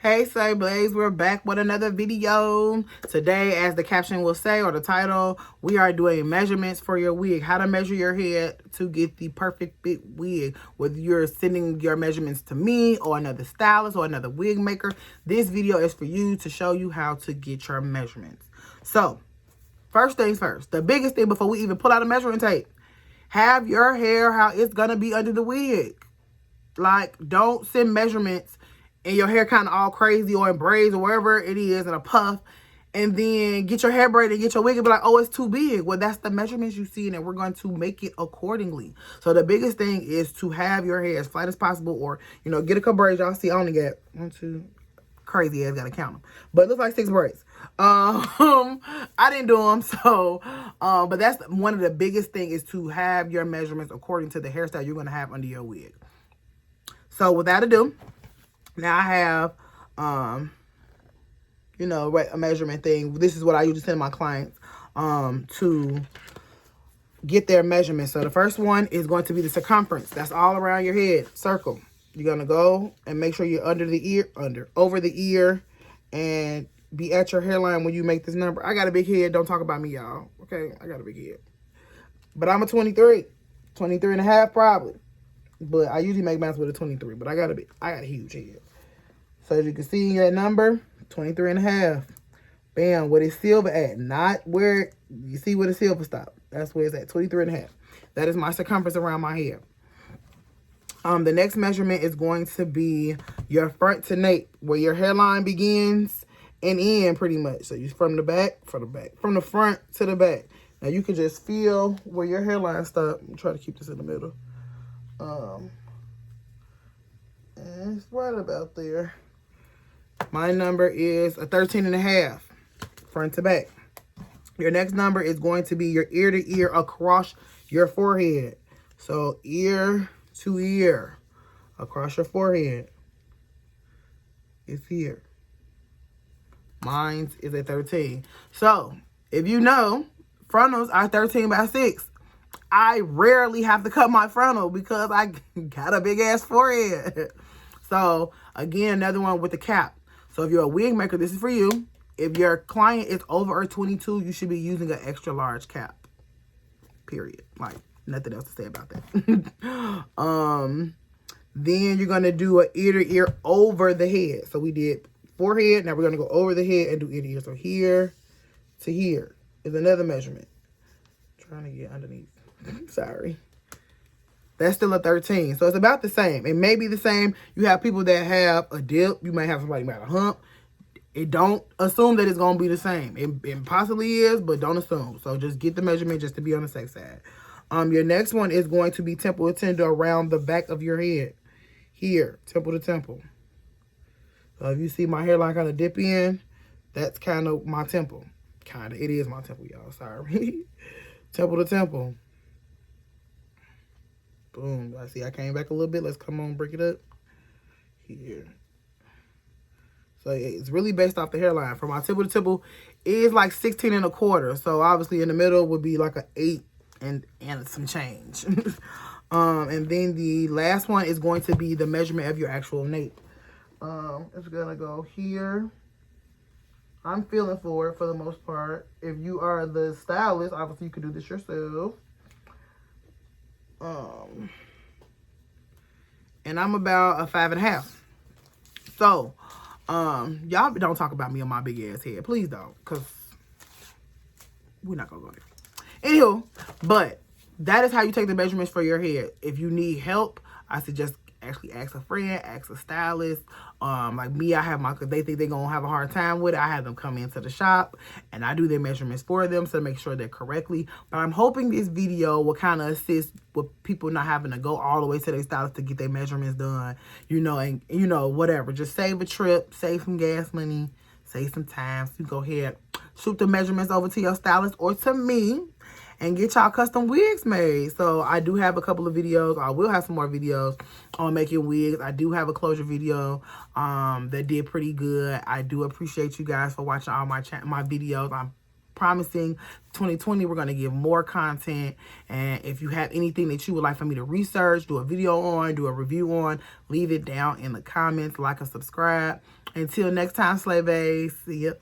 Hey, Say Blaze, we're back with another video. Today, as the caption will say, or the title, we are doing measurements for your wig. How to measure your head to get the perfect fit wig. Whether you're sending your measurements to me or another stylist or another wig maker, this video is for you to show you how to get your measurements. So, first things first, the biggest thing before we even pull out a measuring tape, have your hair how it's going to be under the wig. Like, don't send measurements and your hair kind of all crazy or in braids or wherever it is in a puff, and then get your hair braided and get your wig and be like, oh, it's too big. Well, that's the measurements you see, and we're going to make it accordingly. So the biggest thing is to have your hair as flat as possible, or, you know, get a couple braids. Y'all see, I only got 1, 2, crazy ass, gotta count them. But it looks like 6 braids. I didn't do them, so, but that's one of the biggest things, is to have your measurements according to the hairstyle you're going to have under your wig. So without ado, now I have, you know, a measurement thing. This is what I usually send my clients to get their measurements. So the first one is going to be the circumference. That's all around your head, circle. You're going to go and make sure you're under the ear, over the ear, and be at your hairline when you make this number. I got a big head. Don't talk about me, y'all. Okay, I got a big head. But I'm a 23 and a half probably. But I usually make mine with a 23, but I got a huge head. So as you can see that number, 23 and a half. Bam, where it's silver at, not where you see where the silver stop. That's where it's at, 23 and a half. That is my circumference around my hair. The next measurement is going to be your front to nape, where your hairline begins and end pretty much. So you from the front to the back. Now you can just feel where your hairline stop. I'm trying to keep this in the middle. And it's right about there. My number is a 13 and a half, front to back. Your next number is going to be your ear to ear across your forehead. So ear to ear across your forehead is here. Mine is a 13. So if you know, frontals are 13 by 6. I rarely have to cut my frontal because I got a big ass forehead. So again, another one with the cap. So if you're a wig maker, this is for you. If your client is over a 22, you should be using an extra large cap. Period. Like, nothing else to say about that. Then you're gonna do an ear to ear over the head. So we did forehead. Now we're gonna go over the head and do ear to ear. So here to here is another measurement. Trying to get underneath. Sorry. That's still a 13. So it's about the same. It may be the same. You have people that have a dip. You may have somebody with a hump. It don't assume that it's going to be the same. It possibly is, but don't assume. So just get the measurement just to be on the safe side. Your next one is going to be temple to tender around the back of your head. Here, temple to temple. So if you see my hairline kind of dip in, that's kind of my temple. Kind of. It is my temple, y'all. Sorry. Temple to temple. Boom. I see I came back a little bit. Let's come on, break it up. Here. So it's really based off the hairline. From my temple to temple, it is like 16 and a quarter. So obviously in the middle would be like an 8 and some change. And then the last one is going to be the measurement of your actual nape. It's gonna go here. I'm feeling for it for the most part. If you are the stylist, obviously you can do this yourself. And I'm about a 5.5. So, y'all don't talk about me on my big ass head. Please don't, because we're not gonna go there. Anywho, but that is how you take the measurements for your head. If you need help, I suggest actually ask a friend, ask a stylist. Like me, I have because they think they're gonna have a hard time with it. I have them come into the shop and I do their measurements for them to make sure they're correctly. But I'm hoping this video will kind of assist with people not having to go all the way to their stylist to get their measurements done, you know, and you know, whatever. Just save a trip, save some gas money, save some time. So you go ahead, shoot the measurements over to your stylist or to me, and get y'all custom wigs made. So I do have a couple of videos. I will have some more videos on making wigs. I do have a closure video that did pretty good. I do appreciate you guys for watching all my videos. I'm promising 2020 we're going to give more content. And if you have anything that you would like for me to research, do a video on, do a review on, leave it down in the comments, like and subscribe. Until next time, slave babes, see ya.